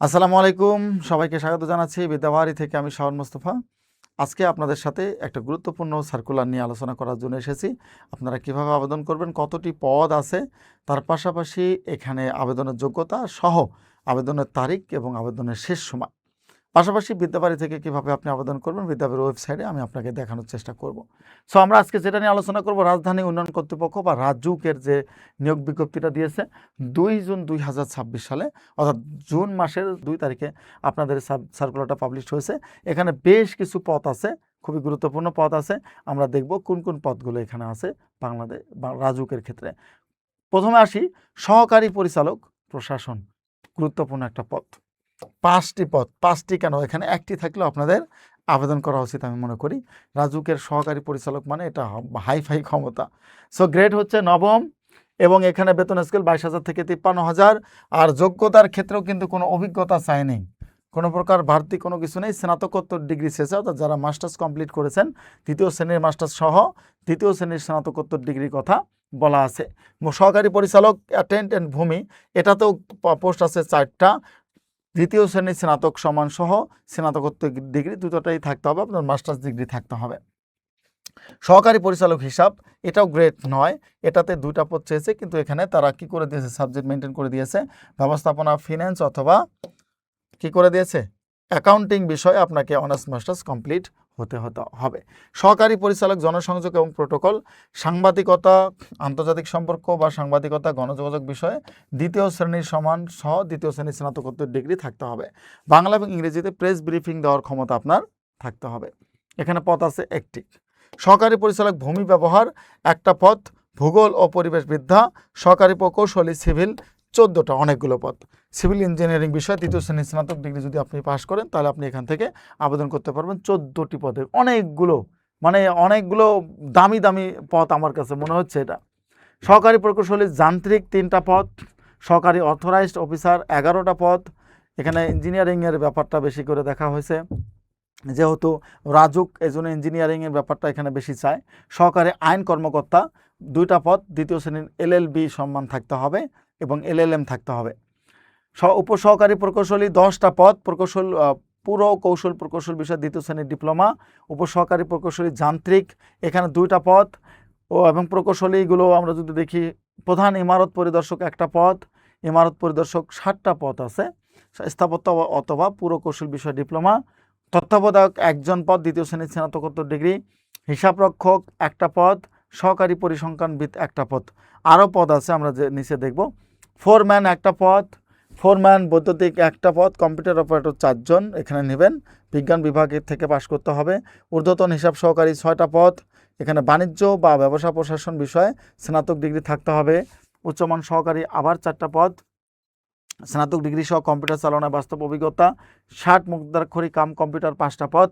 আসসালামু আলাইকুম, সবাইকে স্বাগত জানাচ্ছি বিদ্যাবাড়ি থেকে। আমি শাওন মোস্তফা। আজকে আপনাদের সাথে একটা গুরুত্বপূর্ণ সার্কুলার নিয়ে আলোচনা করার জন্য এসেছি। আপনারা কিভাবে আবেদন করবেন, কতটি পদ আছে, তার পাশাপাশি এখানে আবেদনের যোগ্যতা সহ আবেদনের তারিখ এবং আবেদনের শেষ সময়, পাশাপাশি বিদ্যাবাড়ি থেকে কিভাবে আপনি আবেদন করবেন বিদ্যাবাড়ির ওয়েবসাইটে আমি আপনাকে দেখানোর চেষ্টা করব। সো আমরা আজকে যেটা নিয়ে আলোচনা করব, রাজধানী উন্নয়ন কর্তৃপক্ষ বা রাজুকের যে নিয়োগ বিজ্ঞপ্তিটা দিয়েছে 2 জুন 2026 সালে, অর্থাৎ জুন মাসের 2 তারিখে আপনাদের সার্কুলারটা পাবলিশ হয়েছে। এখানে বেশ কিছু পদ আছে, খুবই গুরুত্বপূর্ণ পদ আছে। আমরা দেখব কোন কোন পদগুলো এখানে আছে বাংলাদেশ বা রাজুকের ক্ষেত্রে। প্রথমে আসি সহকারী পরিচালক প্রশাসন, গুরুত্বপূর্ণ একটা পদ। 5টি পদ, 5টি কেন, এখানে একটি থাকলেও আপনাদের আবেদন করা উচিত আমি মনে করি। রাজুকের সহকারী পরিচালক মানে এটা হাইফাই ক্ষমতা। সো গ্রেড হচ্ছে নবম এবং এখানে বেতন স্কেল 22,000 থেকে 53,000। আর যোগ্যতার ক্ষেত্রেও কিন্তু কোনো অভিজ্ঞতা চাই নেই, কোনো প্রকার বাড়তি কোনো কিছু নেই। স্নাতকোত্তর ডিগ্রি শেষে, অর্থাৎ যারা মাস্টার্স কমপ্লিট করেছেন, 3য় শ্রেণীর মাস্টার্স সহ 3য় শ্রেণীর স্নাতকোত্তর ডিগ্রির কথা বলা আছে। সহকারী পরিচালক অ্যাটেন্ডেন্ট ভূমি, এটাতেও পোস্ট আছে 4টা। 2য় শ্রেণীর স্নাতক সমান সহ স্নাতকোত্তর ডিগ্রি দুটোটাই থাকতে হবে, আপনার মাস্টার্স ডিগ্রি থাকতে হবে। সহকারী পরিচালক হিসাব, এটাও গ্রেড 9, এটাতে 2টা পদ চেয়েছে, কিন্তু এখানে তারা কি করে দিয়েছে, সাবজেক্ট মেনটেন করে দিয়েছে ব্যবস্থাপনা, ফিন্যান্স অথবা কি করে দিয়েছে অ্যাকাউন্টিং বিষয়ে আপনাকে অনার্স মাস্টার্স কমপ্লিট হতে হবে। সহকারী পরিচালক জনসংযোগ এবং প্রোটোকল, সাংবাদিকতা, আন্তর্জাতিক সম্পর্ক বা সাংবাদিকতা, গণযোগাযোগ বিষয়ে 2য় শ্রেণীর সমান সহ 2য় শ্রেণীর স্নাতকোত্তর ডিগ্রি থাকতে হবে। বাংলা এবং ইংরেজিতে প্রেস ব্রিফিং দেওয়ার ক্ষমতা আপনার থাকতে হবে। এখানে পদ আছে 1টি। সহকারী পরিচালক ভূমি ব্যবহার 1টা পদ। ভূগোল ও পরিবেশবিদ্যা, সহকারী প্রকৌশলী সিভিল 14টা, অনেকগুলো পদ। সিভিল ইঞ্জিনিয়ারিং বিষয় 3য় শ্রেণীর স্নাতক ডিগ্রি যদি আপনি পাস করেন তাহলে আপনি এখান থেকে আবেদন করতে পারবেন। 14টি পদে অনেকগুলো, মানে অনেকগুলো দামি দামি পদ আমার কাছে মনে হচ্ছে এটা। সহকারী প্রকৌশলী যান্ত্রিক 3টা পদ। সহকারী অথরাইজড অফিসার 11টা পদ। এখানে ইঞ্জিনিয়ারিংয়ের ব্যাপারটা বেশি করে দেখা হয়েছে, যেহেতু রাজুক এজন্য ইঞ্জিনিয়ারিংয়ের ব্যাপারটা এখানে বেশি চায়। সহকারী আইন কর্মকর্তা 2টা পদ। 2য় শ্রেণীর LLB সম্মান থাকতে হবে এবং LLM থাকতে হবে। উপসহকারী প্রকৌশলী 10টা পদ। পুরো কৌশল প্রকৌশল বিষয় 2য় শ্রেণীর ডিপ্লোমা। উপসহকারী প্রকৌশলী যান্ত্রিক, এখানে 2টা পদ। এবং প্রকৌশলীগুলো আমরা যদি দেখি, প্রধান ইমারত পরিদর্শক 1টা পদ। ইমারত পরিদর্শক 60টা পদ আছে। স্থাপত্য অথবা পুরো কৌশল বিষয় ডিপ্লোমা। তত্ত্বাবধায়ক 1জন পদ, 2য় শ্রেণীর স্নাতকোত্তর ডিগ্রি। হিসাবরক্ষক 1টা পদ। সহকারী পরিসংখ্যানবিদ 1টা পদ। আরও পদ আছে, আমরা যে নিচে দেখব। ফোরম্যান 1টা পদ। ফোরম্যান বৈদ্যুতিক 1টা পদ। কম্পিউটার অপারেটর 4 জন এখানে নেবেন, বিজ্ঞান বিভাগের থেকে পাশ করতে হবে। ঊর্ধ্বতন হিসাব সহকারী 6টা পদ। এখানে বাণিজ্য বা ব্যবসা প্রশাসন বিষয়ে স্নাতক ডিগ্রি থাকতে হবে। উচ্চমান সহকারী আবার 4টা পদ। স্নাতক ডিগ্রি সহ কম্পিউটার চালনায় বাস্তব অভিজ্ঞতা। 60 মুদ্রাক্ষরী কাম কম্পিউটার 5টা পদ।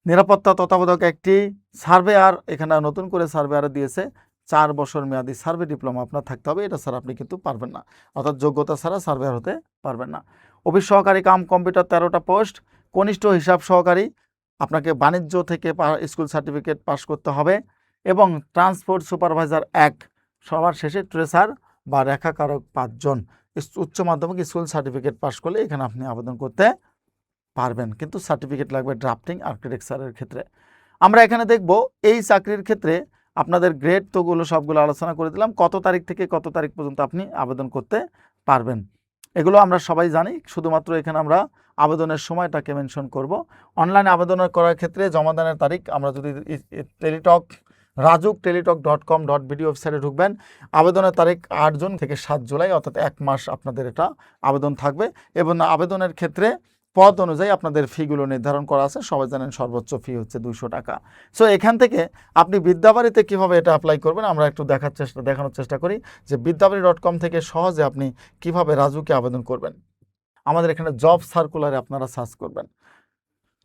নিরাপত্তা তত্ত্বাবধায়ক 1টি। সার্ভেয়ার, এখানে নতুন করে সার্ভেয়ার দিয়েছে, 4 বছর মেয়াদী সার্ভে ডিপ্লোমা আপনার থাকতে হবে। এটা ছাড়া আপনি কিন্তু পারবেন না, অর্থাৎ যোগ্যতা ছাড়া সার্ভেয়ার হতে পারবেন না। অফিস সহকারী কাম কম্পিউটার 13টা পোস্ট। কনিষ্ঠ হিসাব সহকারী, আপনাকে বাণিজ্য থেকে স্কুল সার্টিফিকেট পাস করতে হবে। এবং ট্রান্সপোর্ট সুপারভাইজার 1, সবার শেষে ট্রেসার বা রেখাকারক 5 জন। উচ্চ মাধ্যমিক স্কুল সার্টিফিকেট পাস করলে এখানে আপনি আবেদন করতে পারবেন, কিন্তু সার্টিফিকেট লাগবে ড্রাফটিং আর্কিটেকচারের ক্ষেত্রে। আমরা এখানে দেখব এই চাকরির ক্ষেত্রে আপনাদের গ্রেড তোগুলো সবগুলো আলোচনা করে দিলাম, কত তারিখ থেকে কত তারিখ পর্যন্ত আপনি আবেদন করতে পারবেন এগুলো আমরা সবাই জানি। শুধুমাত্র এখানে আমরা আবেদনের সময়টাকে মেনশন করব। অনলাইনে আবেদন করার ক্ষেত্রে জমাদানের তারিখ, আমরা যদি টেলিটক rajuk.teletalk.com.bd ওয়েবসাইটে ঢুকবেন, আবেদনের তারিখ 8 জুন থেকে 7 জুলাই, অর্থাৎ 1 মাস আপনাদের এটা আবেদন থাকবে। এবং আবেদনের ক্ষেত্রে পদ অনুযায়ী আপনাদের ফিগুলো নির্ধারণ করা আছে। সবাই জানেন সর্বোচ্চ ফি হচ্ছে 200 টাকা। সো এখান থেকে আপনি বিদ্যাবাড়িতে কিভাবে এটা অ্যাপ্লাই করবেন আমরা একটু দেখানোর চেষ্টা করি, যে বিদ্যাবাড়ি.com থেকে সহজে আপনি কিভাবে রাজুকে আবেদন করবেন। আমাদের এখানে জব সার্কুলারে আপনারা সার্চ করবেন।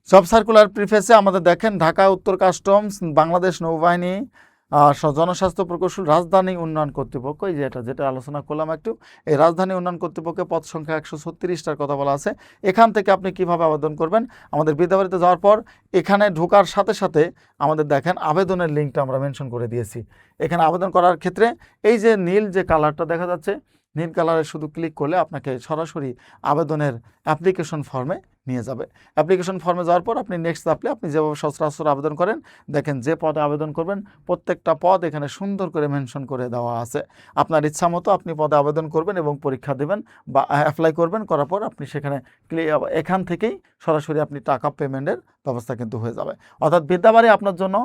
জব সার্কুলার প্রিফেসে আমাদের দেখেন ঢাকা উত্তর কাস্টমস, বাংলাদেশ নৌবাহিনী, জনস্বাস্থ্য প্রকৌশল, রাজধানী উন্নয়ন কর্তৃপক্ষ, এই যে যেটা আলোচনা করলাম একটু, এই রাজধানী উন্নয়ন কর্তৃপক্ষে পদ সংখ্যা 136টার কথা বলা আছে। এখান থেকে আপনি কিভাবে আবেদন করবেন, আমাদের বিদ্যাবাড়িতে যাওয়ার পর এখানে ঢোকার সাথে সাথে আমাদের দেখেন আবেদনের লিঙ্কটা আমরা মেনশন করে দিয়েছি। এখানে আবেদন করার ক্ষেত্রে এই যে নীল যে কালারটা দেখা যাচ্ছে, নীল কালারে শুধু ক্লিক করলে আপনাকে সরাসরি আবেদনের অ্যাপ্লিকেশন ফর্মে নিয়ে যাবে। অ্যাপ্লিকেশন ফর্মে যাওয়ার পর আপনি নেক্সট চাপলে আপনি যেভাবে সচরাচর আবেদন করেন, দেখেন যে পদে আবেদন করবেন প্রত্যেকটা পদ এখানে সুন্দর করে মেনশন করে দেওয়া আছে। আপনার ইচ্ছা মতো আপনি পদে আবেদন করবেন এবং পরীক্ষা দেবেন বা অ্যাপ্লাই করবেন, করার পর আপনি সেখানে এখান থেকেই সরাসরি আপনি টাকা পেমেন্টের ব্যবস্থা কিন্তু হয়ে যাবে। অর্থাৎ বিদ্যাবাড়ি আপনার জন্য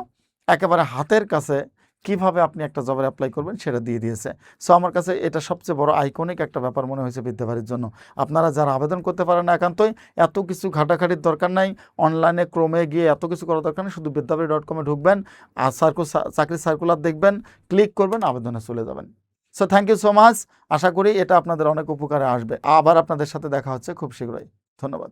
একেবারে হাতের কাছে কিভাবে আপনি একটা জবের অ্যাপ্লাই করবেন সেটা দিয়ে দিয়েছে। সো আমার কাছে এটা সবচেয়ে বড় আইকনিক একটা ব্যাপার মনে হয়েছে বিদ্যাবাড়ির জন্য। আপনারা যারা আবেদন করতে পারেন না একান্তই এত কিছু ঘাটাঘাটির দরকার নাই, অনলাইনে ক্রমে গিয়ে এত কিছু করার দরকার নেই, শুধু বিদ্যাবাড়ি.com ঢুকবেন আর চাকরির সার্কুলার দেখবেন, ক্লিক করবেন, আবেদনে চলে যাবেন। So thank you so much. আশা করি এটা আপনাদের অনেক উপকারে আসবে। আবার আপনাদের সাথে দেখা হচ্ছে খুব শীঘ্রই। ধন্যবাদ।